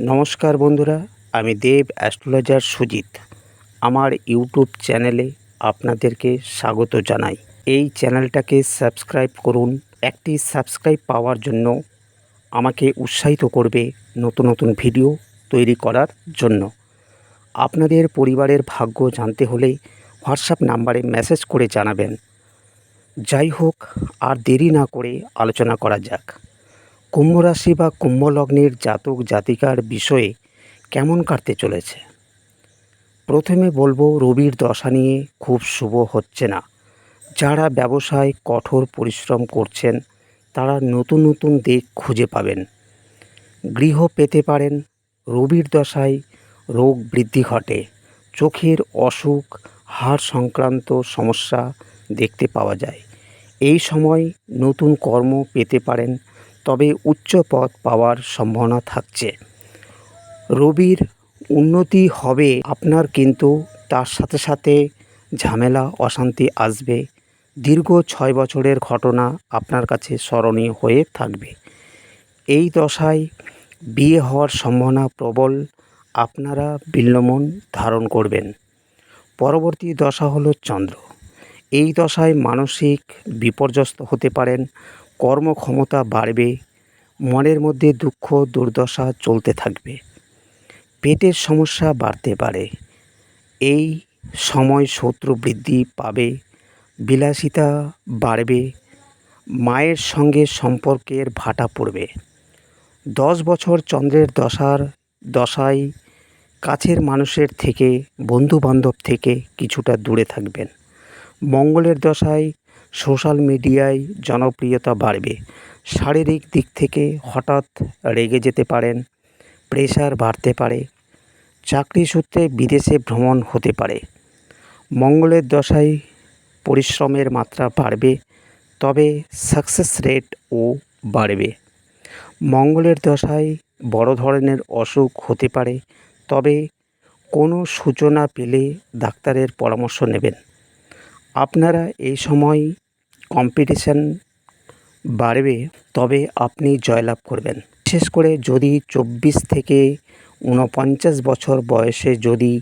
নমস্কার বন্ধুরা, আমি দেব অ্যাস্ট্রোলজার সুজিত। আমার ইউটিউব চ্যানেলে আপনাদেরকে স্বাগত জানাই। এই চ্যানেলটাকে সাবস্ক্রাইব করুন। একটি সাবস্ক্রাইব পাওয়ার জন্য আমাকে উৎসাহিত করবে নতুন নতুন ভিডিও তৈরি করার জন্য। আপনাদের পরিবারের ভাগ্য জানতে হলে হোয়াটসঅ্যাপ নাম্বারে মেসেজ করে জানাবেন। যাই হোক, আর দেরি না করে আলোচনা করা যাক। কুম্ভ রাশি বা কুম্ভ লগ্নের জাতক জাতিকার বিষয়ে কেমন কাটতে চলেছে। প্রথমে বলবো, রবির দশা নিয়ে খুব শুভ হচ্ছে না। যারা ব্যবসায় কঠোর পরিশ্রম করছেন তারা নতুন নতুন দিক খুঁজে পাবেন। গৃহ পেতে পারেন। রবির দশায় রোগ বৃদ্ধি ঘটে, চোখের অসুখ, হাড় সংক্রান্ত সমস্যা দেখতে পাওয়া যায়। এই সময় নতুন কর্ম পেতে পারেন, তবে উচ্চ পদ পাওয়ার সম্ভাবনা থাকছে। রবির উন্নতি হবে আপনার, কিন্তু তার সাথে সাথে ঝামেলা অশান্তি আসবে। দীর্ঘ 6 বছরের ঘটনা আপনার কাছে স্মরণীয় হয়ে থাকবে। এই দশায় বিয়ে হওয়ার সম্ভাবনা প্রবল। আপনারা বিল্বমন ধারণ করবেন। পরবর্তী দশা হলো চন্দ্র। এই দশায় মানসিক বিপর্যস্ত হতে পারেন, কর্মক্ষমতা বাড়বে, মনের মধ্যে দুঃখ দুর্দশা চলতে থাকবে, পেটের সমস্যা বাড়তে পারে। এই সময় শত্রু বৃদ্ধি পাবে, বিলাসিতা বাড়বে, মায়ের সঙ্গে সম্পর্কের ভাটা পড়বে। 10 বছর চন্দ্রের দশায় কাছের মানুষের থেকে, বন্ধুবান্ধব থেকে কিছুটা দূরে থাকবেন। মঙ্গলের দশায় সোশ্যাল মিডিয়ায় জনপ্রিয়তা বাড়বে। শারীরিক দিক থেকে হঠাৎ রেগে যেতে পারেন, প্রেশার বাড়তে পারে, চাকরি সূত্রে বিদেশে ভ্রমণ হতে পারে। মঙ্গলের দশায় পরিশ্রমের মাত্রা বাড়বে, তবে সাকসেস রেটও বাড়বে। মঙ্গলের দশায় বড় ধরনের অসুখ হতে পারে, তবে কোনো সূচনা পেলে ডাক্তারের পরামর্শ নেবেন। আপনারা এই সময় কম্পিটিশন বাড়বে, তবে আপনি জয়লাভ করবেন। বিশেষ করে যদি 24 থেকে 49 বছর বয়সে যদি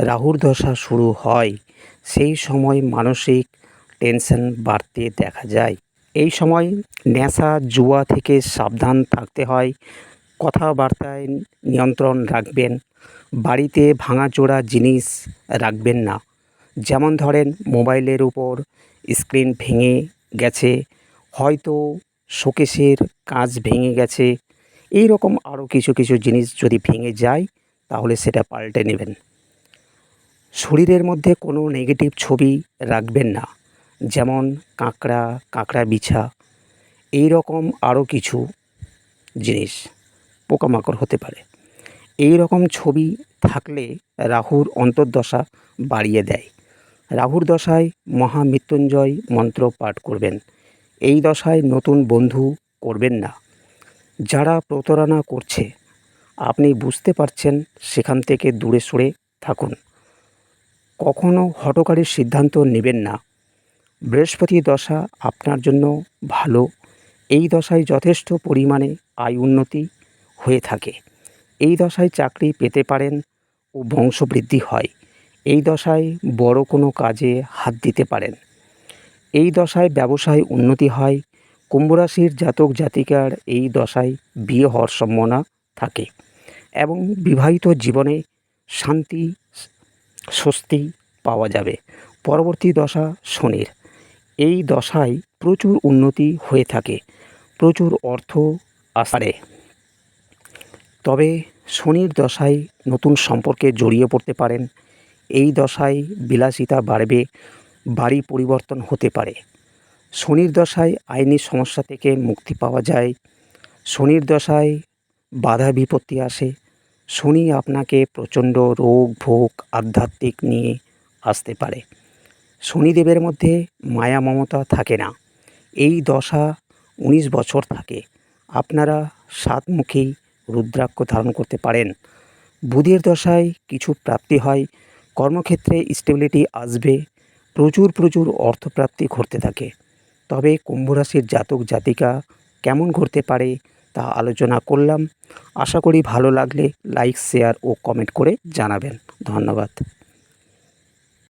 রাহুর দশা শুরু হয়, সেই সময় মানসিক টেনশন বাড়তে দেখা যায়। এই সময় নেশা জুয়া থেকে সাবধান থাকতে হয়। কথাবার্তায় নিয়ন্ত্রণ রাখবেন। বাড়িতে ভাঙাচোরা জিনিস রাখবেন না। যেমন ধরেন, মোবাইলের উপর স্ক্রিন ভেঙে গেছে, হয়তো শোকেসের কাঁচ ভেঙে গেছে, এই রকম আরও কিছু কিছু জিনিস যদি ভেঙে যায় তাহলে সেটা পাল্টে নেবেন। শরীরের মধ্যে কোনো নেগেটিভ ছবি রাখবেন না, যেমন কাঁকড়া বিছা, এই রকম আরও কিছু জিনিস, পোকামাকড় হতে পারে। এই রকম ছবি থাকলে রাহুর অন্তর্দশা বাড়িয়ে দেয়। রাহুর দশায় মহামৃত্যুঞ্জয় মন্ত্র পাঠ করবেন। এই দশায় নতুন বন্ধু করবেন না। যারা প্রতারণা করছে আপনি বুঝতে পারছেন, সেখান থেকে দূরে সরে থাকুন। কখনো হঠকারী সিদ্ধান্ত নেবেন না। বৃহস্পতি দশা আপনার জন্য ভালো। এই দশায় যথেষ্ট পরিমাণে আয় উন্নতি হয়ে থাকে। এই দশায় চাকরি পেতে পারেন ও বংশবৃদ্ধি হয়। এই দশায় বড় কোনো কাজে হাত দিতে পারেন। এই দশায় ব্যবসায় উন্নতি হয়। কুম্ভ রাশির জাতক জাতিকার এই দশায় বিয়ে হওয়ার সম্ভাবনা থাকে এবং বিবাহিত জীবনে শান্তি স্বস্তি পাওয়া যাবে। পরবর্তী দশা শনির। এই দশায় প্রচুর উন্নতি হয়ে থাকে, প্রচুর অর্থ আসে। তবে শনির দশায় নতুন সম্পর্কে জড়িয়ে পড়তে পারেন। এই দশায় বিলাসিতা বাড়বে, বাড়ি পরিবর্তন হতে পারে। শনির দশায় আইনি সমস্যা থেকে মুক্তি পাওয়া যায়। শনির দশায় বাধা বিপত্তি আসে। শনি আপনাকে প্রচণ্ড রোগ ভোগ আধ্যাত্মিক নিয়ে আসতে পারে। শনিদেবের মধ্যে মায়া মমতা থাকে না। এই দশা 19 বছর থাকে। আপনারা 7মুখী রুদ্রাক্ষ ধারণ করতে পারেন। বুধের দশায় কিছু প্রাপ্তি হয়, কর্মক্ষেত্রে স্টেবিলিটি আসবে, প্রচুর অর্থপ্রাপ্তি ঘটতে থাকে। তবে কুম্ভ রাশির জাতক জাতিকা কেমন ঘটতে পারে তা আলোচনা করলাম। আশা করি ভালো লাগলে লাইক, শেয়ার ও কমেন্ট করে জানাবেন। ধন্যবাদ।